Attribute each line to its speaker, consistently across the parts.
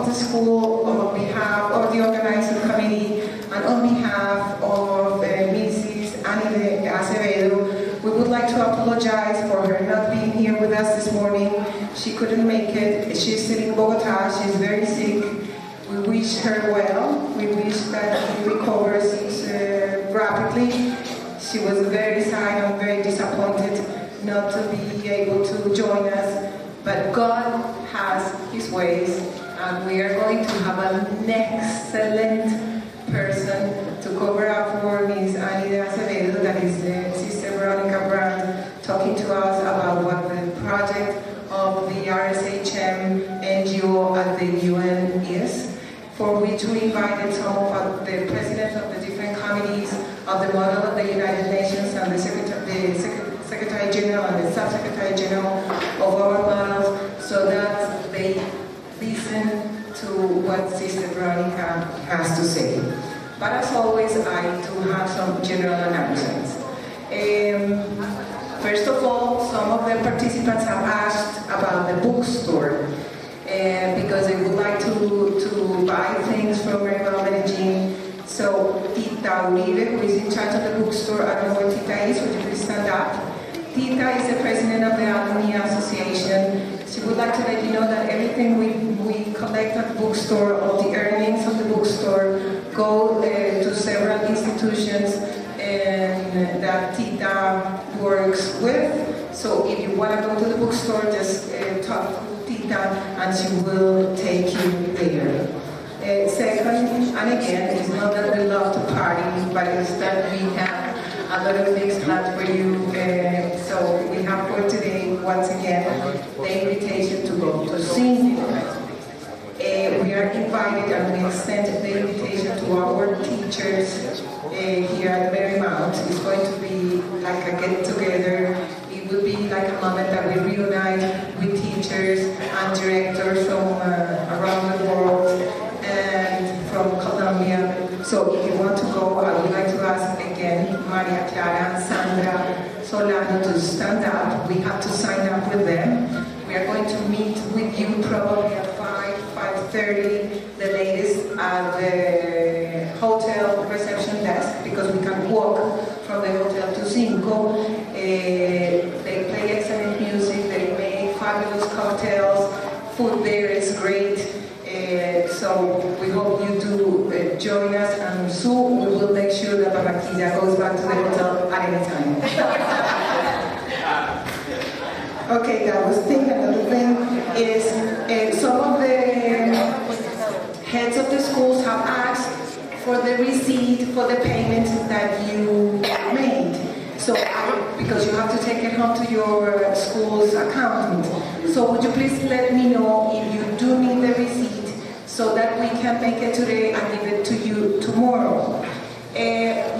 Speaker 1: the school, on behalf of the organizing committee, and on behalf of Mrs. Annie Acevedo, we would like to apologize for her not being here with us this morning. She couldn't make it. She's still in Bogota. She's very sick. We wish her well. We wish that she recovers rapidly. She was very sad and very disappointed not to be able to join us. But God has His ways, and we are going to have an excellent person to cover up for Ms. Annie Acevedo, that is Sister Veronica Brandt, talking to us about what the project of the RSHM NGO at the UN is, for which we invited some of the presidents of the different committees of the model of the United Nations and the Secretary General and the Sub-Secretary General of our models, so that they listen to what Sister Veronica has to say. But as always, I do have some general announcements. First of all, some of the participants have asked about the bookstore, because they would like to buy things from Maribel Medellin. So Tita Uribe, who is in charge of the bookstore, I don't know where Tita is, would you please stand up? Tita is the president of the Alumni Association. She would like to let you know that everything we collect at the bookstore, all the earnings of the bookstore, go to several institutions that Tita works with. So if you want to go to the bookstore, just talk to Tita and she will take you there. Second, and again, it's not that we love to party, but it's that we have a lot of things planned for you. So we have for today, once again, the invitation to go to sing. We are invited and we extend the invitation to our teachers here at Marymount. It's going to be like a get-together. It will be like a moment that we reunite with teachers and directors from around the world and from Colombia. So if you want to go, I would like to ask again Maria Clara and Sandra Solano to stand up. We have to sign up with them. We are going to meet with you probably at 5:30, the latest, at the hotel reception desk, because we can walk from the hotel to Cinco. They play excellent music, they make fabulous cocktails, food there is great. So we hope you do join us, and soon we will make sure that Barranquilla goes back to the hotel at any time. Okay, that was thing. Another thing is some of the heads of the schools have asked for the receipt for the payment that you made. So, because you have to take it home to your school's accountant. So would you please let me know if you do need the receipt, so that we can make it today and give it to you tomorrow.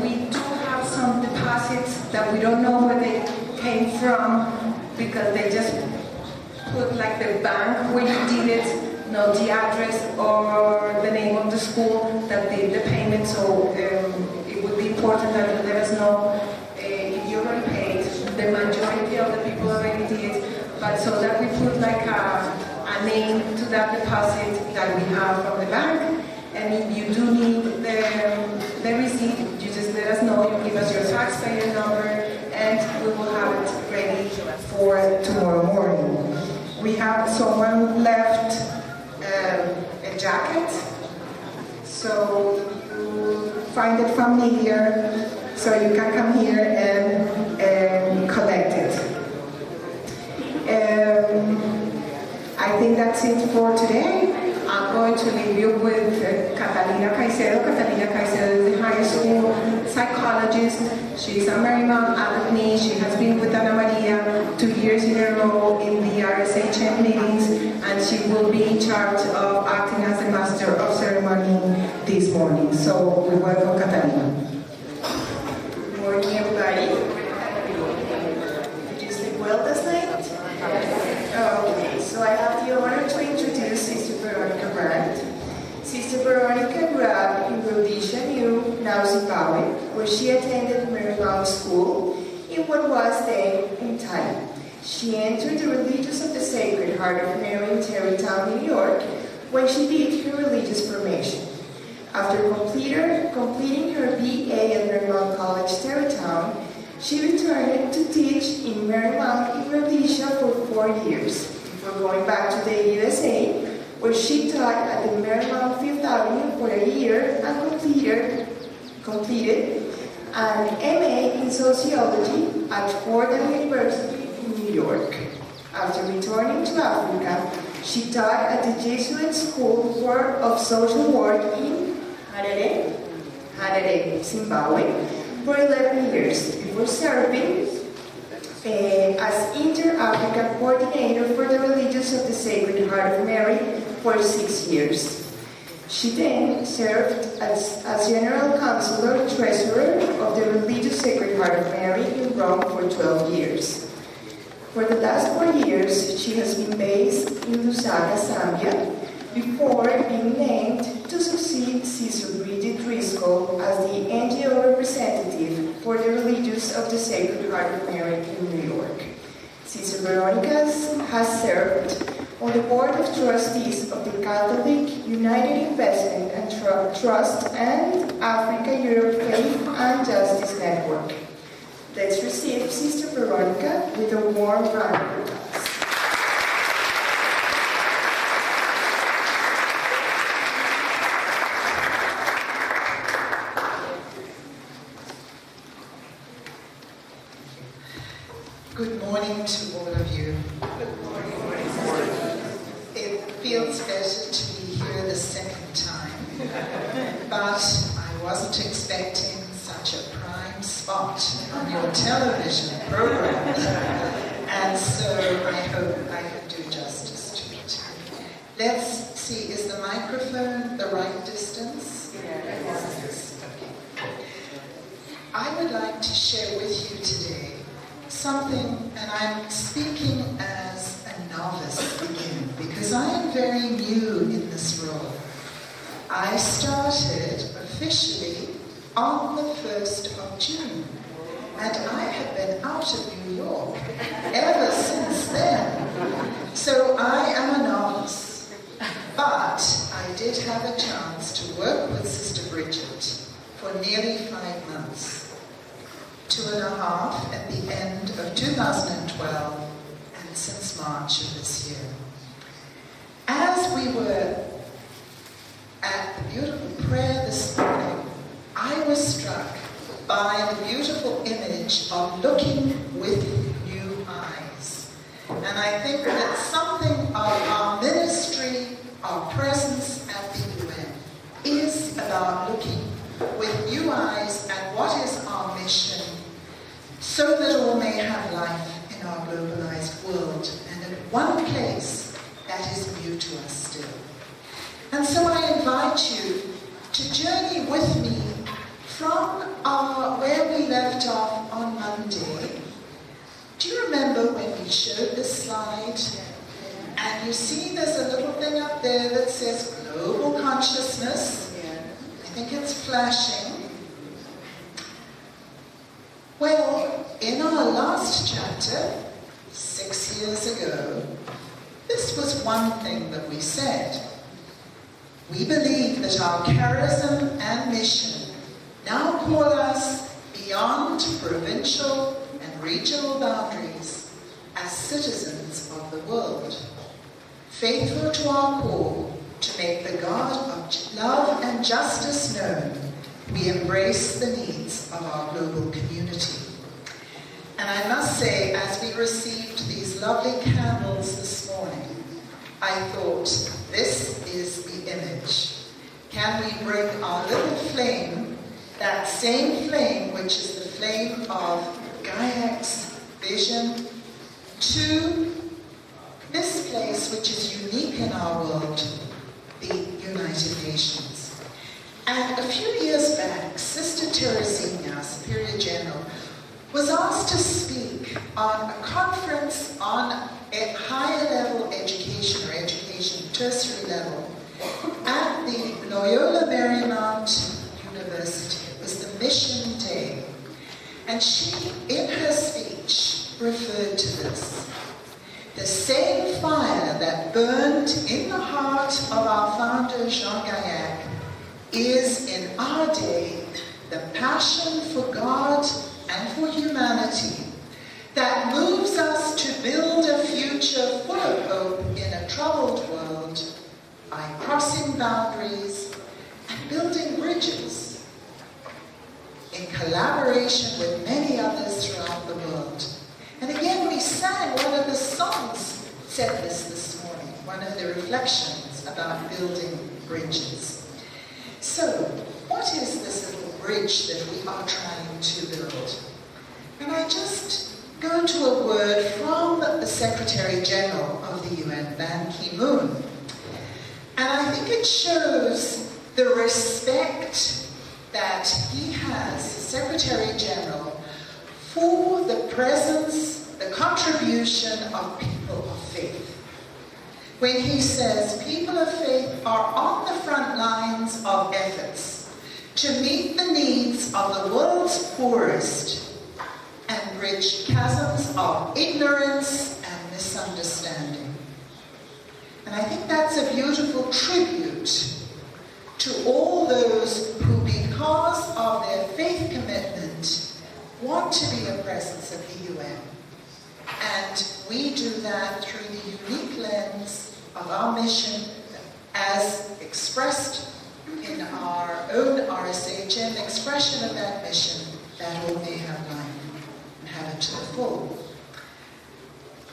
Speaker 1: We do have some deposits that we don't know where they came from, because they just put like the bank where you did it, not the address or the name of the school that did the payment. So it would be important that you let us know if you already paid. The majority of the people already did, but so that we put like a name to that deposit that we have from the bank. And if you do need the receipt, you just let us know. You give us your taxpayer number, and we will have it ready for tomorrow morning. We have someone left a jacket, so you find it familiar, so you can come here and collect it. I think that's it for today. I'm going to leave you with Catalina Caicedo. Catalina Caicedo is a high school psychologist. She's a Marymount alumni. She has been with Ana Maria 2 years in a row in the RSHM meetings, and she will be in charge of acting as the master of ceremony this morning. So we welcome Catalina.
Speaker 2: Good morning, everybody. Did you sleep well last night? Okay, so I have the honor to introduce Sister Veronica Brandt. Sister Veronica grew up in Rhodesia, now Zimbabwe, where she attended Marymount School in what was then in Thailand. She entered the Religious of the Sacred Heart of Mary in Tarrytown, New York, when she did her religious formation. After completing her BA at Marymount College, Tarrytown, she returned to teach in Marymount in Rhodesia for 4 years, before going back to the USA, where she taught at the Marymount Fifth Avenue for a year and completed an MA in Sociology at Fordham University in New York. After returning to Africa, she taught at the Jesuit School of Social Work in Harare, Zimbabwe, for 11 years, before serving as Inter-African Coordinator for the Religious of the Sacred Heart of Mary for 6 years. She then served as General Counselor, Treasurer of the Religious Sacred Heart of Mary in Rome for 12 years. For the last 4 years, she has been based in Lusaka, Zambia, before being named to succeed Sister Bridget Driscoll as the NGO representative for the Religious of the Sacred Heart of Mary in New York. Sister Veronica has served on the Board of Trustees of the Catholic United Investment and Trust and Africa-Europe Faith and Justice Network. Let's receive Sister Veronica with a warm round of applause.
Speaker 3: Good morning to all of you. Good morning. It feels better to be here the second time, but I wasn't expecting such a prime spot on your television program, and so I hope I can do justice to it. Let's see, is the microphone the right distance? Yes. Okay. I would like to share with you today something, and I'm speaking as a novice again, because I am very new in this role. I started officially on the 1st of June, and I have been out of New York ever since then. So I am a novice, but I did have a chance to work with Sister Bridget for nearly 5 months. 2.5 at the end of 2012 and since March of this year. As we were at the beautiful prayer this morning, I was struck by the beautiful image of looking with new eyes. And I think that something of our ministry, our presence at the UN, is about looking with new eyes at what is our mission, so that all may have life in our globalized world, and at one place that is new to us still. And so I invite you to journey with me from where we left off on Monday. Do you remember when we showed this slide? And you see there's a little thing up there that says global consciousness. I think it's flashing. Well, in our last chapter, 6 years ago, this was one thing that we said. We believe that our charism and mission now call us beyond provincial and regional boundaries as citizens of the world, faithful to our call to make the God of love and justice known. We embrace the needs of our global community. And I must say, as we received these lovely candles this morning, I thought, this is the image. Can we bring our little flame, that same flame which is the flame of Gayak's vision, to this place which is unique in our world, the United Nations? And a few years back, Sister Teresina, Superior General, was asked to speak on a conference on a higher level education, or education tertiary level, at the Loyola Marymount University. It was the Mission Day. And she, in her speech, referred to this. the same fire that burned in the heart of our founder Jean Gaillac is in our day the passion for God and for humanity that moves us to build a future full of hope in a troubled world by crossing boundaries and building bridges in collaboration with many others throughout the world. And again, we sang one of the songs said this morning, one of the reflections about building bridges. So, what is this little bridge that we are trying to build? And I just go to a word from the Secretary General of the UN, Ban Ki-moon. And I think it shows the respect that he has, the Secretary General, for the presence, the contribution of people of faith. When he says people of faith are on the front lines of efforts to meet the needs of the world's poorest and bridge chasms of ignorance and misunderstanding. And I think that's a beautiful tribute to all those who, because of their faith commitment, want to be a presence of the UN. And we do that through the unique lens of our mission as expressed in our own RSHM expression of that mission, that all may have life and have it to the full.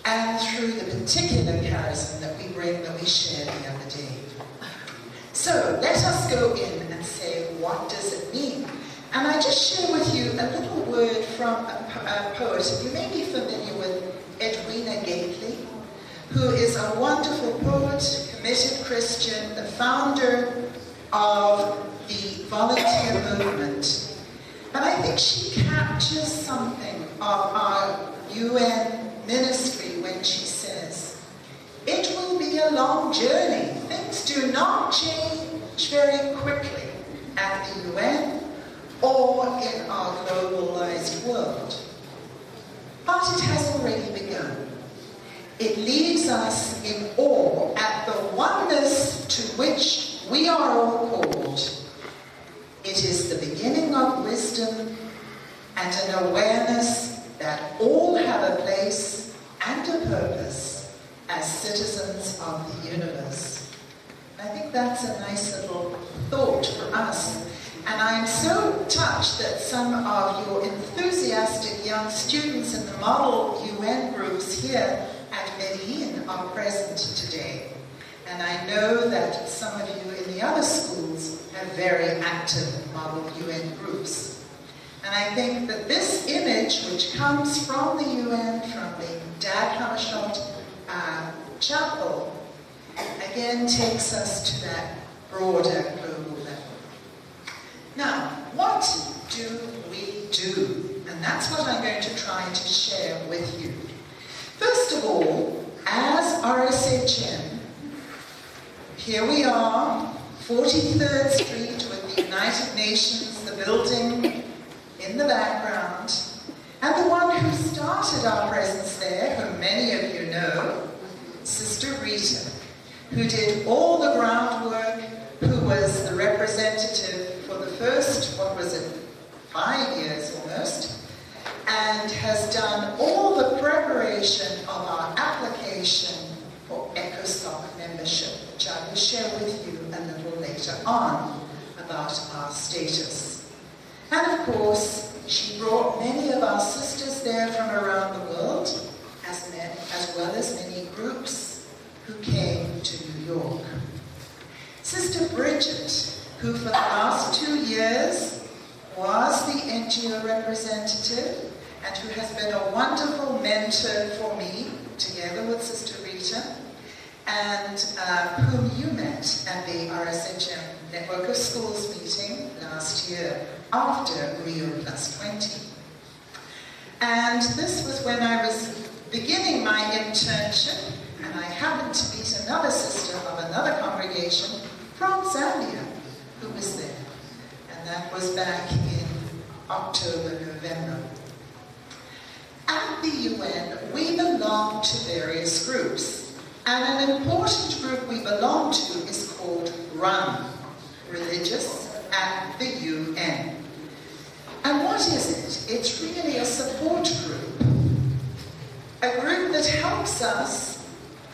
Speaker 3: And through the particular charism that we bring, that we shared the other day. So let us go in and say, what does it mean? And I just share with you a little word from a poet. You may be familiar with Edwina Gately, who is a wonderful poet, committed Christian, the founder of the volunteer movement. But I think she captures something of our UN ministry when she says, it will be a long journey. Things do not change very quickly at the UN or in our globalized world. But it has already begun. It leaves us in awe at the oneness to which we are all called. It is the beginning of wisdom and an awareness that all have a place and a purpose as citizens of the universe. I think that's a nice little thought for us. And I'm so touched that some of your enthusiastic young students in the model UN groups here at Medellin are present today. And I know that some of you in the other schools have very active model UN groups. And I think that this image, which comes from the UN, from the Dag Hammarskjöld Chapel, again takes us to that broader global level. Now, what do we do? And that's what I'm going to try to share with you. First of all, as RSHM, here we are, 43rd Street with the United Nations, the building in the background, and the one who started our presence there, whom many of you know, Sister Rita, who did all the groundwork, who was the representative for the first, 5 years almost, and has done all the preparation of our application for ECOSOC membership, which I will share with you a little later on about our status. And of course, she brought many of our sisters there from around the world, as well as many groups who came to New York. Sister Bridget, who for the last 2 years was the NGO representative and who has been a wonderful mentor for me, together with Sister Rita, and whom you met at the RSHM Network of Schools meeting last year after Rio Plus 20. And this was when I was beginning my internship, and I happened to meet another sister of another congregation from Zambia who was there. And that was back in October, November. At the UN, we belong to various groups. And an important group we belong to is called RUN, Religious at the UN. And what is it? It's really a support group. A group that helps us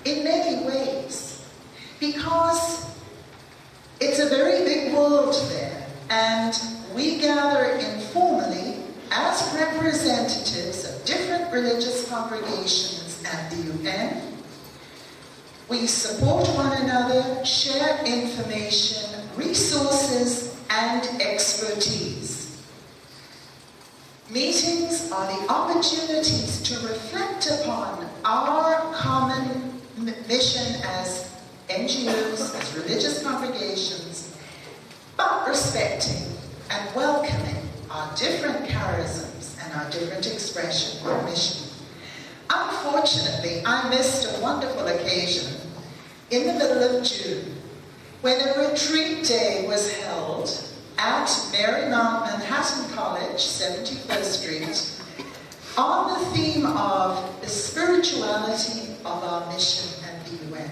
Speaker 3: in many ways. Because it's a very big world there. And we gather informally as representatives of different religious congregations at the UN. We support one another, share information, resources, and expertise. Meetings are the opportunities to reflect upon our common mission as NGOs, as religious congregations, but respecting and welcoming our different charisms and our different expression of mission. Unfortunately, I missed a wonderful occasion in the middle of June when a retreat day was held at Marymount Manhattan College, 71st Street, on the theme of the spirituality of our mission at the UN.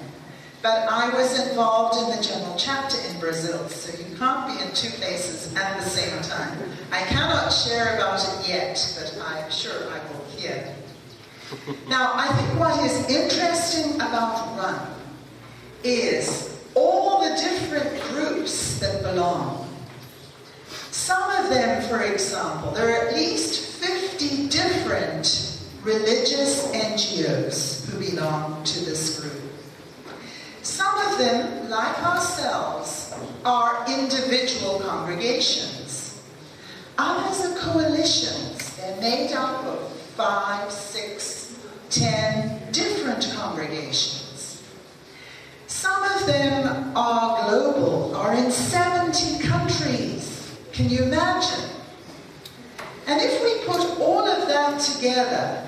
Speaker 3: But I was involved in the general chapter in Brazil, so you can't be in two places at the same time. I cannot share about it yet, but I'm sure I will hear. Now, I think what is interesting about RUN is all the different groups that belong. Some of them, for example, there are at least 50 different religious NGOs who belong to this group. Some of them, like ourselves, are individual congregations. Others are coalitions. They're made up of 5, 6, 10 different congregations. Some of them are global, are in 70 countries. Can you imagine? And if we put all of that together,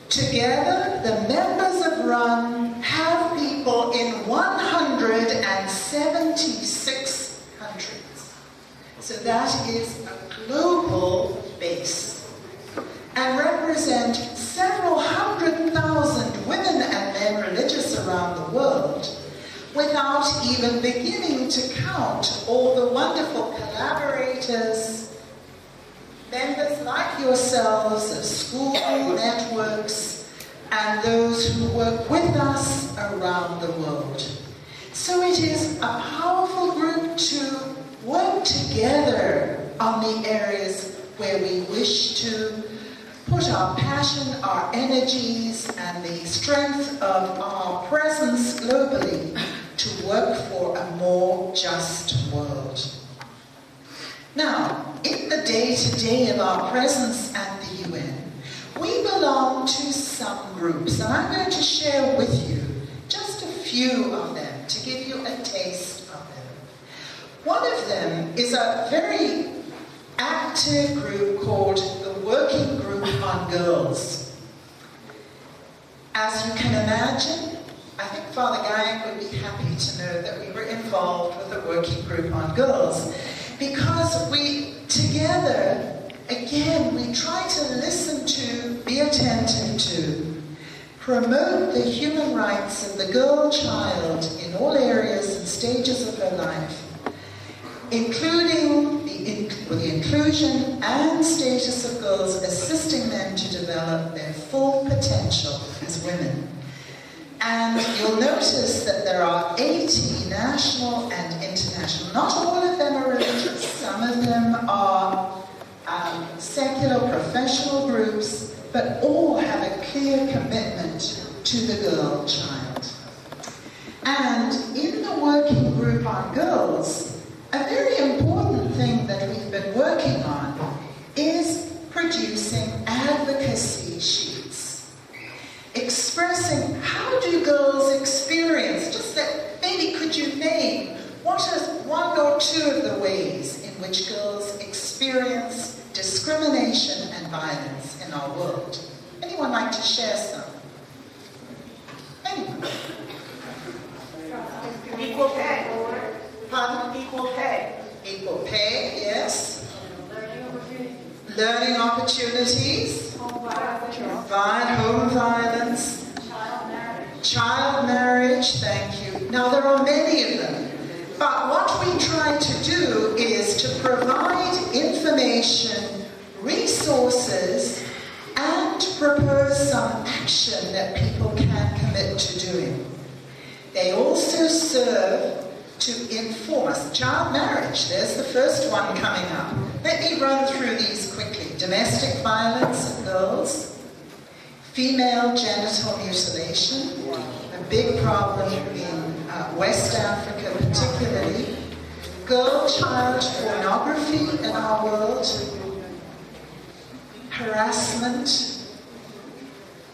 Speaker 3: the members of RUN have people in 176 countries. So that is a global base. And represent several 100,000 women and men religious around the world, without even beginning to count all the wonderful collaborators, members like yourselves of school networks, and those who work with us around the world. So it is a powerful group to work together on the areas where we wish to put our passion, our energies, and the strength of our presence globally to work for a more just world. Now, in the day-to-day of our presence at the UN, we belong to some groups, and I'm going to share with you just a few of them to give you a taste of them. One of them is a very active group called the Working Group on Girls. As you can imagine, I think Father Gayak would be happy to know that we were involved with the Working Group on Girls, because we, together, again, we try to listen to, be attentive to, promote the human rights of the girl child in all areas and stages of her life, including the inclusion and status of girls, assisting them to develop their full potential as women. And you'll notice that there are 80 national and international. Not all of them are religious. Some of them are secular professional groups, but all have a clear commitment to the girl child. And in the Working Group on Girls, a very important thing that we've been working on is producing advocacy sheets, expressing how do girls experience, just that maybe could you name what are one or two of the ways in which girls experience discrimination and violence in our world? Anyone like to share some? Anyone?
Speaker 2: Equal pay.
Speaker 3: Pardon?
Speaker 2: Equal pay.
Speaker 3: Equal pay, yes.
Speaker 2: Learning opportunities.
Speaker 3: Learning opportunities.
Speaker 2: Home
Speaker 3: home violence, child marriage, thank you. Now there are many of them, but what we try to do is to provide information, resources, and propose some action that people can commit to doing. They also serve to inform us. Child marriage, there's the first one coming up. Let me run through these quickly. Domestic violence of girls, female genital mutilation, a big problem in West Africa particularly, girl-child pornography in our world, harassment,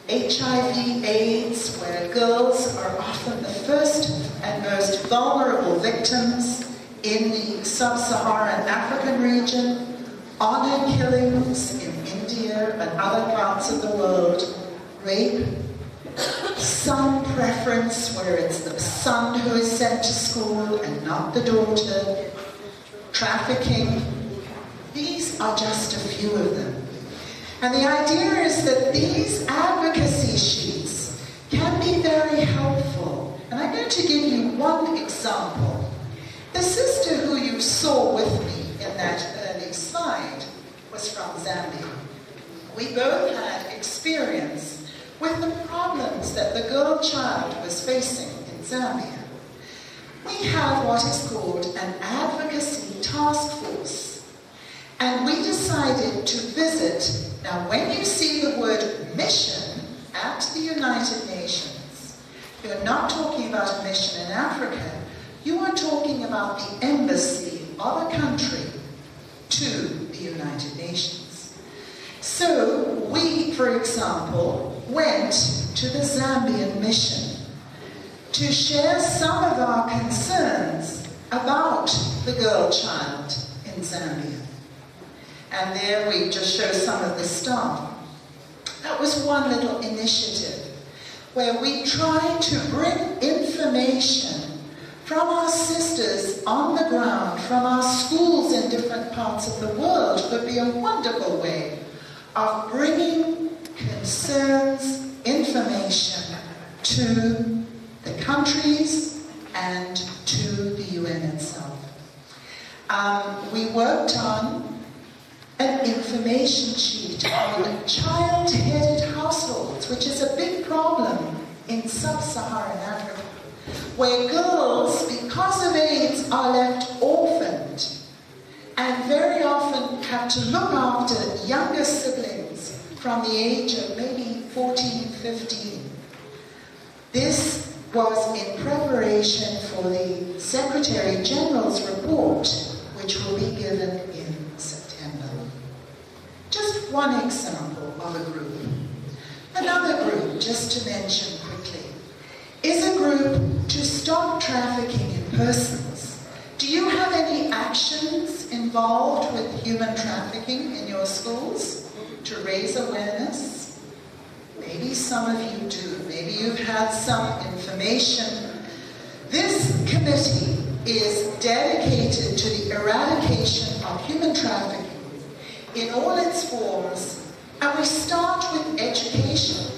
Speaker 3: HIV, AIDS, where girls are often the first and most vulnerable victims in the sub-Saharan African region, honor killings in India and other parts of the world, rape, son preference, where it's the son who is sent to school and not the daughter, trafficking. These are just a few of them. And the idea is that these advocacy sheets can be very helpful. And I'm going to give you one example. The sister who you saw with me in that early slide was from Zambia. We both had experience with the problems that the girl child was facing in Zambia. We have what is called an advocacy task force. And we decided to visit. Now, when you see the word mission at the United Nations, you're not talking about a mission in Africa. You are talking about the embassy of a country to the United Nations. So, we, for example, went to the Zambian mission to share some of our concerns about the girl child in Zambia. And there we just show some of the staff. That was one little initiative where we tried to bring information from our sisters on the ground, from our schools in different parts of the world. It would be a wonderful way of bringing concerns, information to the countries and to the UN itself. We worked on an information sheet on child-headed households, which is a big problem in sub-Saharan Africa, where girls, because of AIDS, are left orphaned and very often have to look after younger siblings from the age of maybe 14, 15. This was in preparation for the Secretary General's report, which will be given in September. Just one example of a group. Another group, just to mention quickly, is a group to stop trafficking in persons. Do you have any actions involved with human trafficking in your schools to raise awareness? Maybe some of you do. Maybe you've had some information. This committee is dedicated to the eradication of human trafficking in all its forms, and we start with education,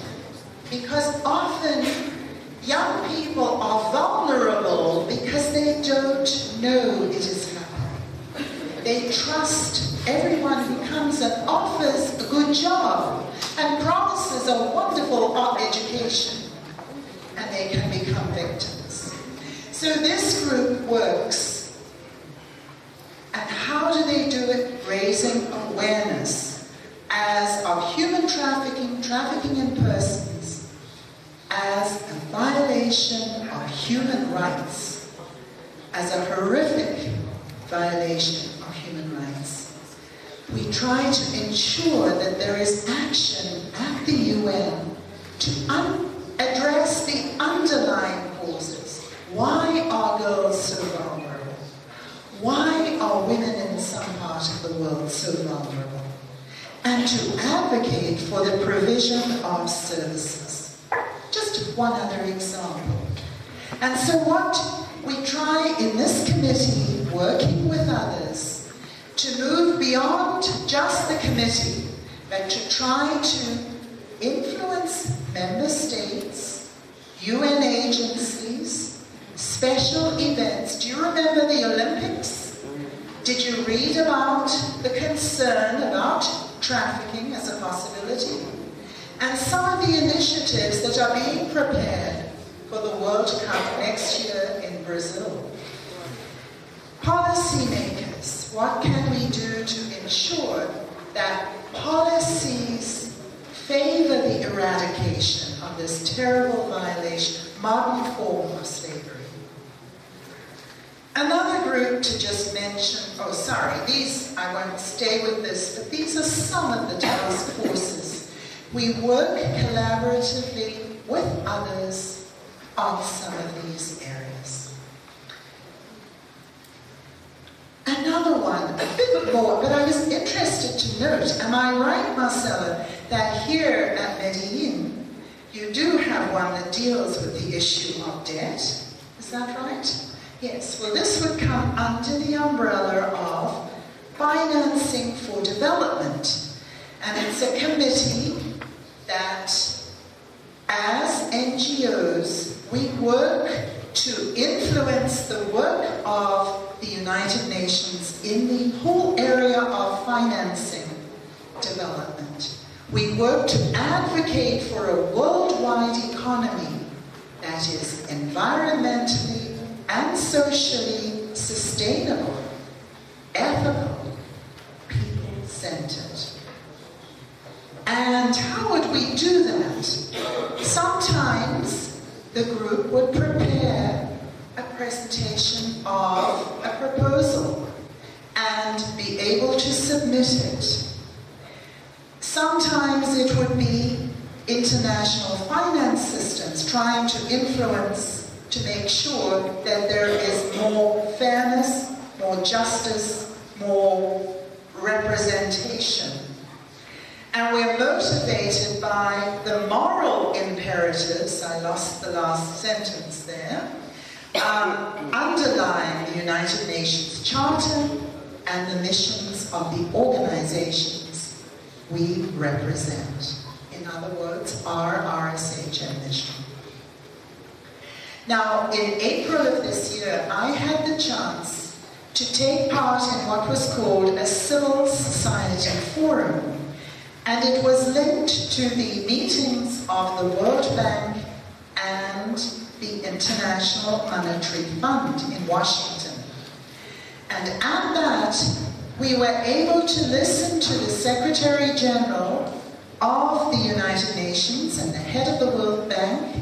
Speaker 3: because often young people are vulnerable because they don't know it is happening. They trust everyone who comes and offers a good job and promises a wonderful education, and they can become victims. So this group works. And how do they do it? Raising awareness as of human trafficking, trafficking in persons, as a violation of human rights, as a horrific violation of human rights. We try to ensure that there is action at the UN to address the underlying causes. Why are girls so vulnerable? Why are women in some part of the world so vulnerable? And to advocate for the provision of services. Just one other example. And so what we try in this committee, working with others, to move beyond just the committee but to try to influence member states, UN agencies, special events. Do you remember the Olympics? Did you read about the concern about trafficking as a possibility? And some of the initiatives that are being prepared for the World Cup next year in Brazil. Policymakers, what can we do to ensure that policies favor the eradication of this terrible violation, modern form of slavery? Another group to just mention, these, I won't stay with this, but these are some of the task forces. We work collaboratively with others on some of these areas. Another one, a bit more, but I was interested to note, am I right, Marcella, that here at Medellin, you do have one that deals with the issue of debt? Is that right? Yes, well this would come under the umbrella of Financing for Development. And it's a committee that, as NGOs, we work to influence the work of the United Nations in the whole area of financing development. We work to advocate for a worldwide economy that is environmentally and socially sustainable, ethical, people-centered. And how would we do that? Sometimes the group would prepare a presentation of a proposal and be able to submit it. Sometimes it would be international finance systems trying to influence to make sure that there is more fairness, more justice, more representation. And we're motivated by the moral imperatives, I lost the last sentence there, underlying the United Nations Charter and the missions of the organizations we represent. In other words, our RSHM mission. Now, in April of this year, I had the chance to take part in what was called a civil society forum. And it was linked to the meetings of the World Bank and the International Monetary Fund in Washington. And at that, we were able to listen to the Secretary General of the United Nations and the head of the World Bank,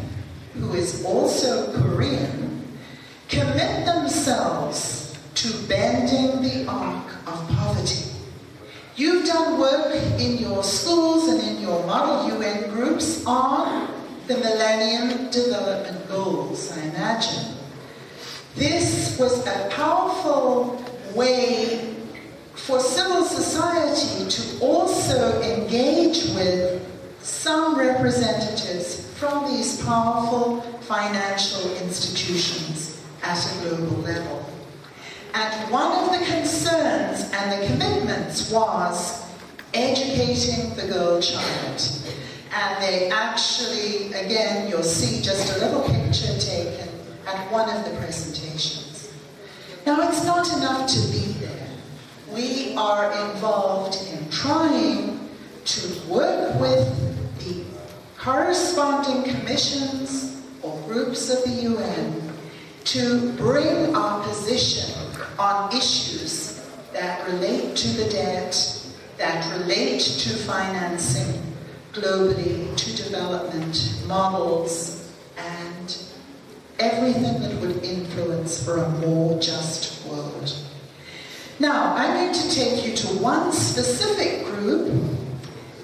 Speaker 3: who is also Korean, commit themselves to bending the arc of poverty. You've done work in your schools and in your model UN groups on the Millennium Development Goals, I imagine. This was a powerful way for civil society to also engage with some representatives from these powerful financial institutions at a global level. And one of the concerns and the commitments was educating the girl child. And they actually, again, you'll see just a little picture taken at one of the presentations. Now, it's not enough to be there. We are involved in trying to work with the corresponding commissions or groups of the UN to bring our position on issues that relate to the debt, that relate to financing globally, to development models, and everything that would influence for a more just world. Now, I'm going to take you to one specific group,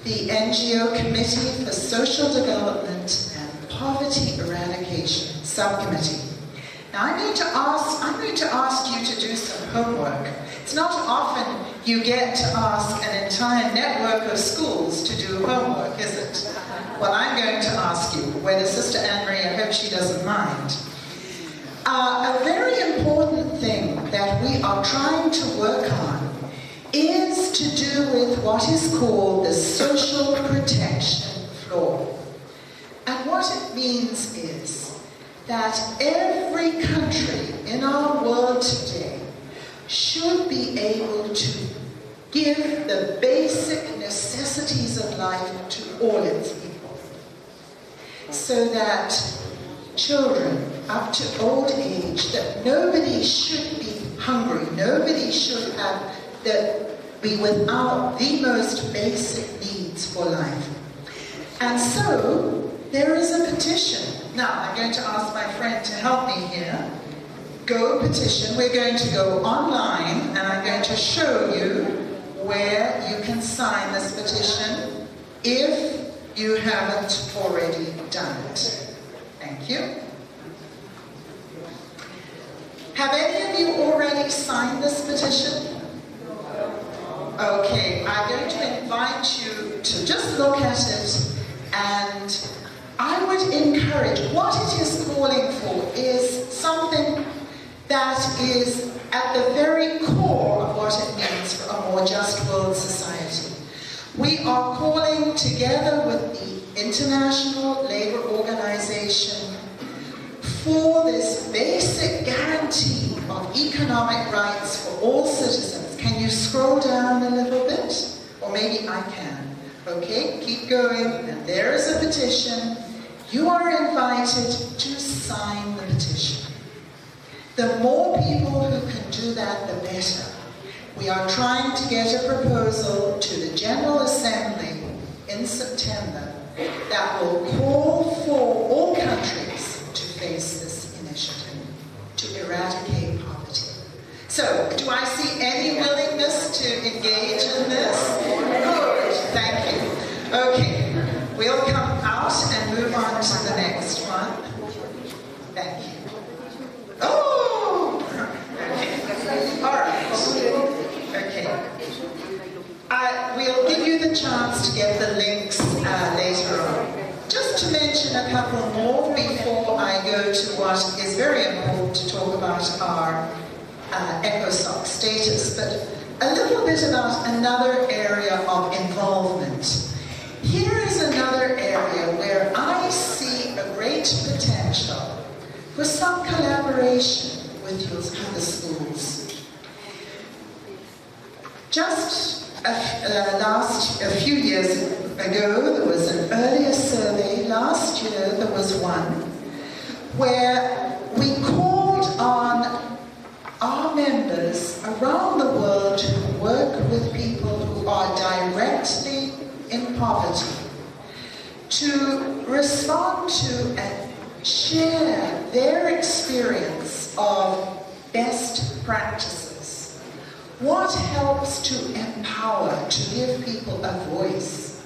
Speaker 3: the NGO Committee for Social Development and Poverty Eradication Subcommittee. Now, I'm going to ask you to do some homework. It's not often you get to ask an entire network of schools to do homework, is it? Well, I'm going to ask you, whether Sister Anne-Marie, I hope she doesn't mind. A very important thing that we are trying to work on is to do with what is called the social protection floor. And what it means is that every country in our world today should be able to give the basic necessities of life to all its people, so that children up to old age, that nobody should be hungry, nobody should be without the most basic needs for life. And so there is a petition. Now I'm going to ask my friend to help me here. Go petition. We're going to go online and I'm going to show you where you can sign this petition if you haven't already done it. Thank you. Have any of you already signed this petition? Okay, I'm going to invite you to just look at it, and I would encourage, what it is calling for is something that is at the very core of what it means for a more just world society. We are calling together with the International Labour Organization for this basic guarantee of economic rights for all citizens. Can you scroll down a little bit? Or maybe I can. Okay, keep going. And there is a petition. You are invited to sign the petition. The more people who can do that, the better. We are trying to get a proposal to the General Assembly in September that will call for all countries to face this initiative, to eradicate poverty. So, do I see any willingness to engage in this? Good, thank you. Okay, we'll come out and move on to the next one. Thank you. Oh! Okay. All right. Okay. We'll give you the chance to get the links later on. Just to mention a couple more before I go to what is very important to talk about our ECOSOC status, but a little bit about another area of involvement. Here is another area where I see a great potential for some collaboration with your other schools. Just a few years ago, there was an earlier survey. Last year, there was one where we called on our members around the world who work with people who are directly in poverty to respond to and share their experience of best practices. What helps to empower, to give people a voice?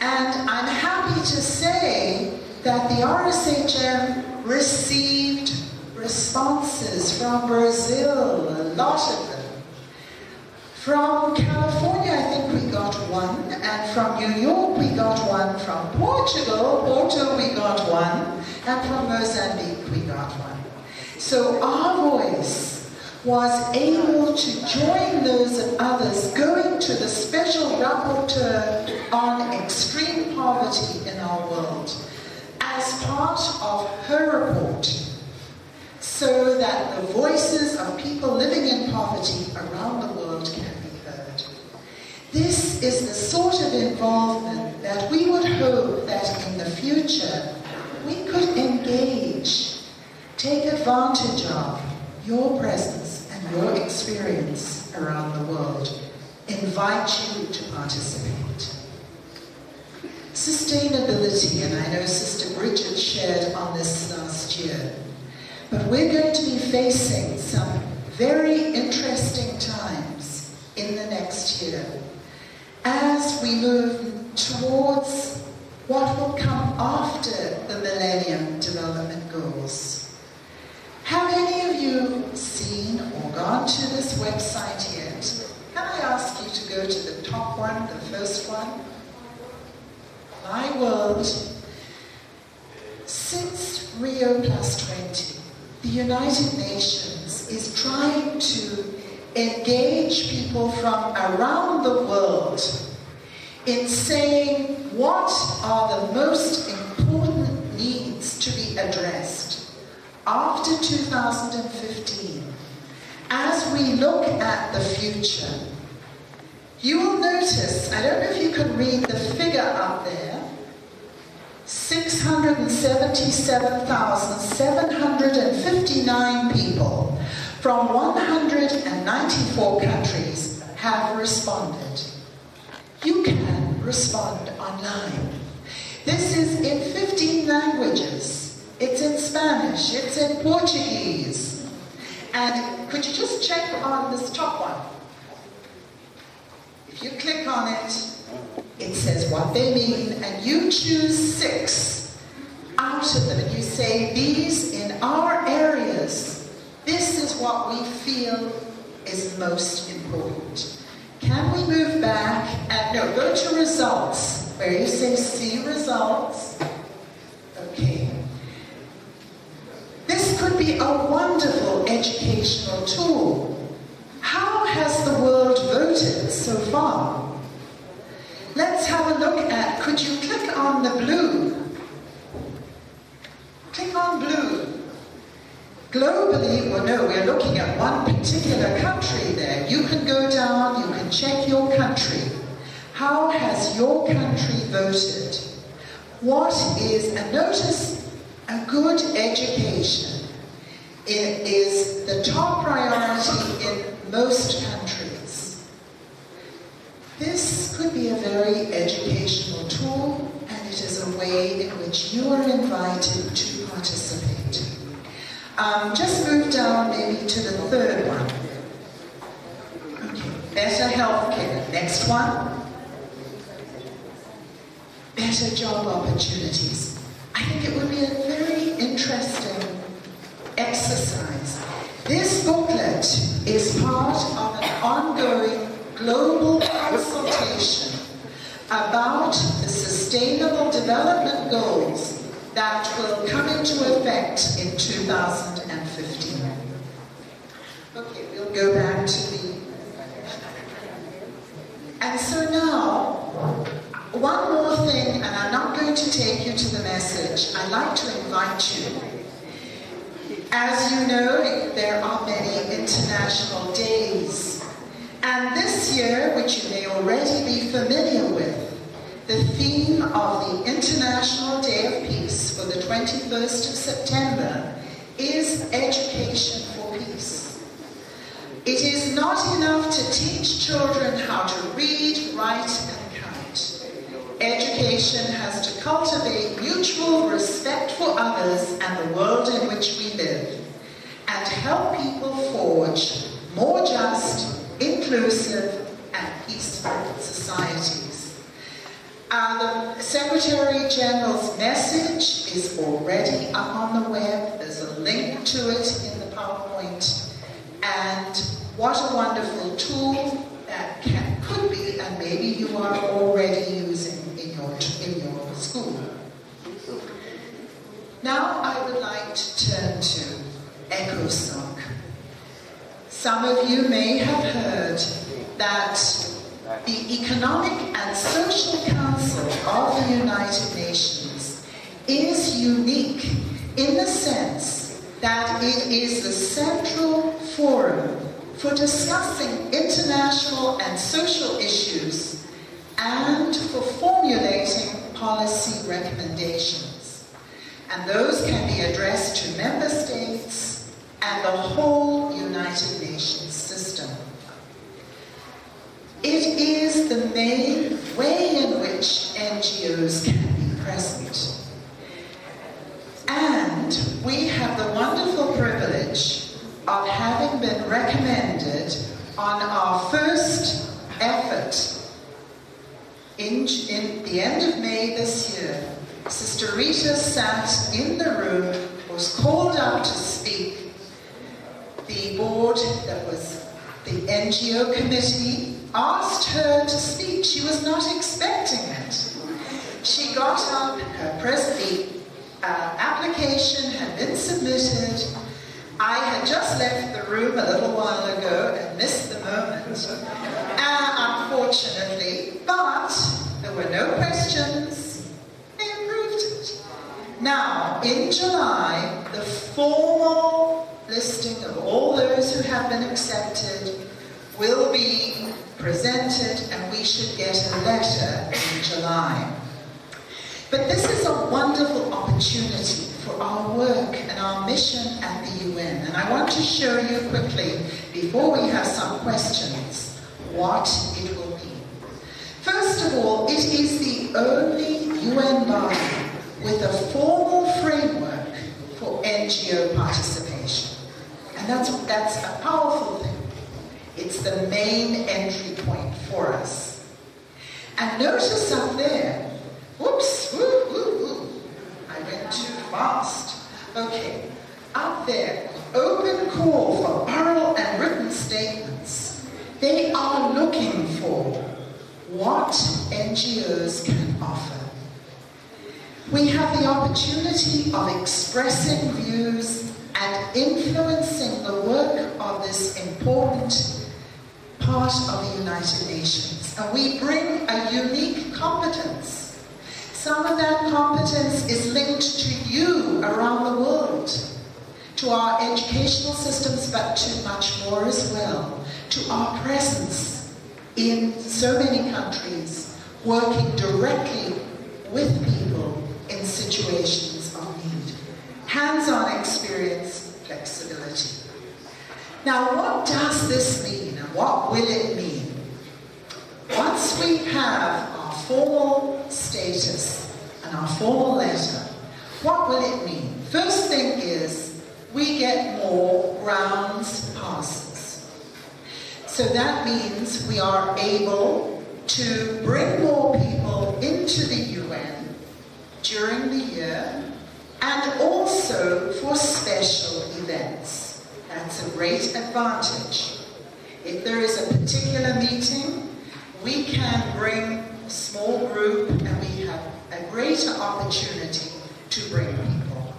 Speaker 3: And I'm happy to say that the RSHM received responses from Brazil, a lot of them. From California, I think we got one, and from New York we got one, from Porto we got one, and from Mozambique we got one. So our voice was able to join those of others going to the Special Rapporteur on Extreme Poverty in our world as part of her report, so that the voices of people living in poverty around the world can be heard. This is the sort of involvement that we would hope that in the future we could engage, take advantage of your presence and your experience around the world. Invite you to participate. Sustainability, and I know Sister Bridget shared on this last year, but we're going to be facing some very interesting times in the next year as we move towards what will come after the Millennium Development Goals. Have any of you seen or gone to this website yet? Can I ask you to go to the top one, the first one? My World. Since Rio Plus 20, the United Nations is trying to engage people from around the world in saying what are the most important needs to be addressed after 2015. As we look at the future, you will notice, I don't know if you can read the figure up there, 677,759 people from 194 countries have responded. You can respond online. This is in 15 languages. It's in Spanish, it's in Portuguese. And could you just check on this top one? If you click on it, it says what they mean, and you choose 6 out of them, and you say, these in our areas, this is what we feel is most important. Can we move back and, no, go to results, where you say see results. Okay. This could be a wonderful educational tool. How has the world voted so far? Let's have a look at, could you click on the blue? Click on blue. Globally, well no, we're looking at one particular country there. You can go down, you can check your country. How has your country voted? What is, and notice, a good education. It is the top priority in most countries. This could be a very educational tool, and it is a way in which you are invited to participate. Just move down maybe to the third one. Okay, better healthcare. Next one. Better job opportunities. I think it would be a very interesting exercise. This booklet is part of an ongoing global consultation about the Sustainable Development Goals that will come into effect in 2015. Okay, we'll go back to the... And so now, one more thing, and I'm not going to take you to the message. I'd like to invite you. As you know, there are many international days. And this year, which you may already be familiar with, the theme of the International Day of Peace for the 21st of September is Education for Peace. It is not enough to teach children how to read, write, and count. Education has to cultivate mutual respect for others and the world in which we live, and help people forge more just, inclusive, and peaceful societies. The Secretary General's message is already up on the web. There's a link to it in the PowerPoint. And what a wonderful tool that could be, and maybe you are already using in your school. Now I would like to turn to ECOSOC. Some of you may have heard that the Economic and Social Council of the United Nations is unique in the sense that it is the central forum for discussing international and social issues and for formulating policy recommendations. And those can be addressed to member states and the whole United Nations system. It is the main way in which NGOs can be present. And we have the wonderful privilege of having been recommended on our first effort in the end of May this year. Sister Rita sat in the room, was called up to speak. The board, that was the NGO committee, asked her to speak. She was not expecting it. She got up, the application had been submitted. I had just left the room a little while ago and missed the couldn't, unfortunately, but there were no questions. They approved it. Now, in July, the formal listing of all those who have been accepted will be presented, and we should get a letter in July. But this is a wonderful opportunity for our work and our mission at the UN. And I want to show you quickly, before we have some questions, what it will be. First of all, it is the only UN body with a formal framework for NGO participation. And that's a powerful thing. It's the main entry point for us. And notice up there, whoops, I went too fast. Okay, up there, open call for oral and written statements. They are looking for what NGOs can offer. We have the opportunity of expressing views and influencing the work of this important part of the United Nations. And we bring a unique competence. Some of that competence is linked to you around the world, to our educational systems, but to much more as well, to our presence in so many countries, working directly with people in situations of need. Hands-on experience, flexibility. Now, what does this mean, and what will it mean? Once we have our formal status and our formal letter, what will it mean? First thing is, we get more grounds passes. So that means we are able to bring more people into the UN during the year, and also for special events. That's a great advantage. If there is a particular meeting, we can bring a small group, and we have a greater opportunity to bring people.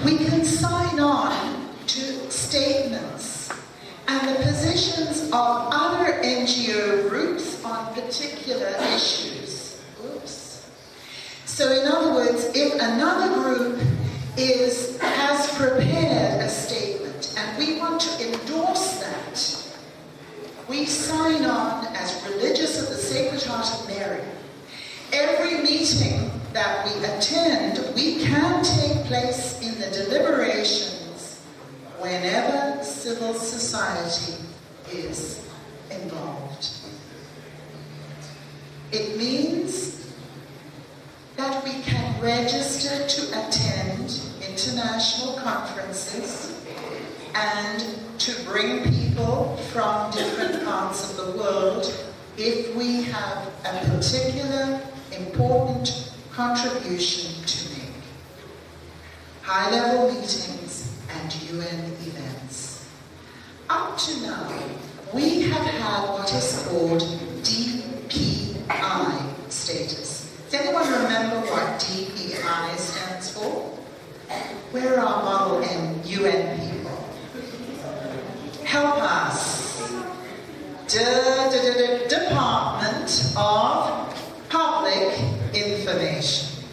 Speaker 3: We can sign on to statements and the positions of other NGO groups on particular issues. Oops. So in other words, if another group has prepared a statement and we want to endorse that, we sign on as religious of the Sacred Heart of Mary. Every meeting that we attend, we can take place in the deliberations whenever civil society is involved. It means that we can register to attend international conferences and to bring people from different parts of the world if we have a particular important contribution to make. High-level meetings and UN events. Up to now, we have had what is called DPI status. Does anyone remember what DPI stands for? Where are model UN people? Help us. Department of Public Information.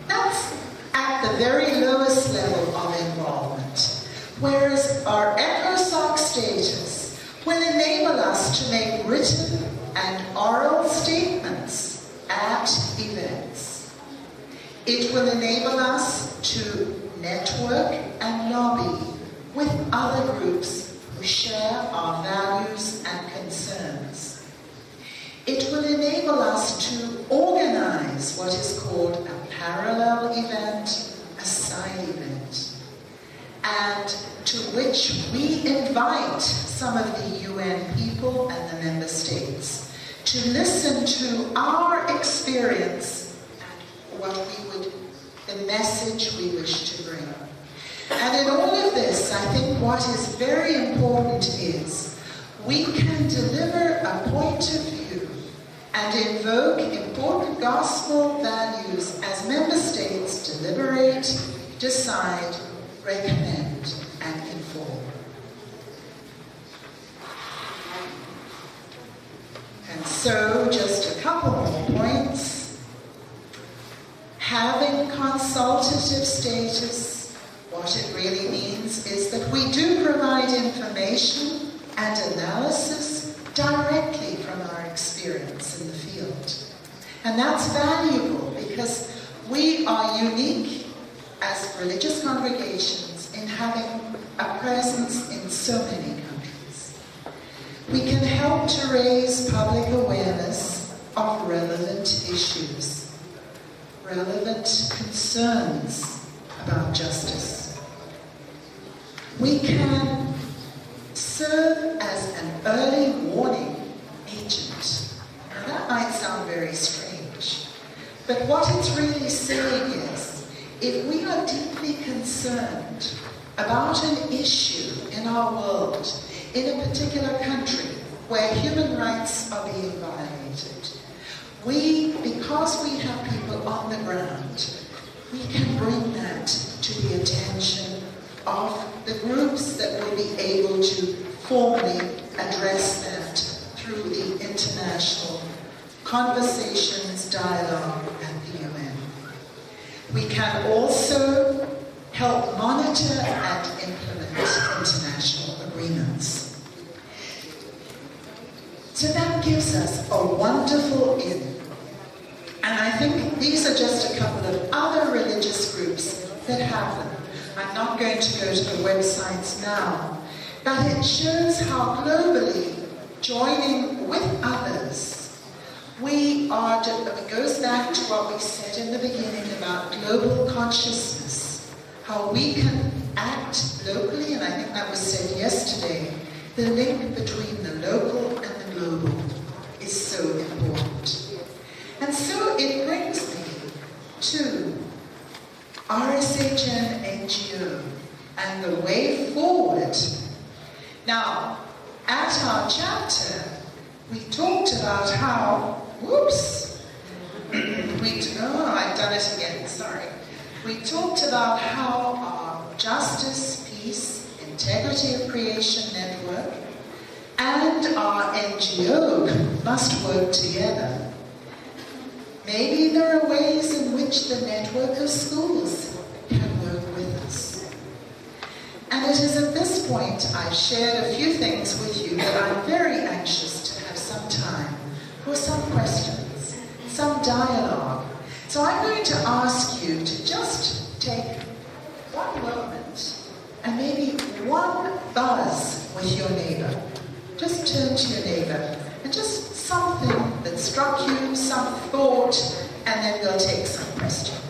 Speaker 3: That's at the very lowest level of involvement. Whereas our ECOSOC status will enable us to make written and oral statements at events. It will enable us to network and lobby with other groups who share our values and concerns. It will enable us to organize what is called a parallel event, a side event, and to which we invite some of the UN people and the member states to listen to our experience and the message we wish to bring. And in all of this, I think what is very important is we can deliver a point of view and invoke important gospel values as member states deliberate, decide, recommend, and inform. So, just a couple more points. Having consultative status, what it really means is that we do provide information and analysis directly from our experience in the field. And that's valuable because we are unique as religious congregations in having a presence in so many countries. We can help to raise public awareness of relevant issues, relevant concerns about justice. We can serve as an early warning agent. Now that might sound very strange, but what it's really saying is, if we are deeply concerned about an issue in our world, in a particular country where human rights are being violated, because we have people on the ground, we can bring that to the attention of the groups that will be able to formally address that through the international conversations, dialogue, and the UN. We can also help monitor and implement international agreements. So that gives us a wonderful in. And I think these are just a couple of other religious groups that have them. I'm not going to go to the websites now, but it shows how globally, joining with others, it goes back to what we said in the beginning about global consciousness, how we can act locally, and I think that was said yesterday, the link between the local and the global is so important. And so it brings me to RSHN NGO and the way forward. Now, at our chapter, we talked about how, I've done it again, sorry. We talked about how our Justice, Peace, Integrity of Creation Network and our NGO must work together. Maybe there are ways in which the network of schools can work with us. And it is at this point I've shared a few things with you that I'm very anxious to have some time for some questions, some dialogue. So I'm going to ask you to just take one moment and maybe one buzz with your neighbor. Just turn to your neighbor and just something that struck you, some thought, and then we'll take some questions.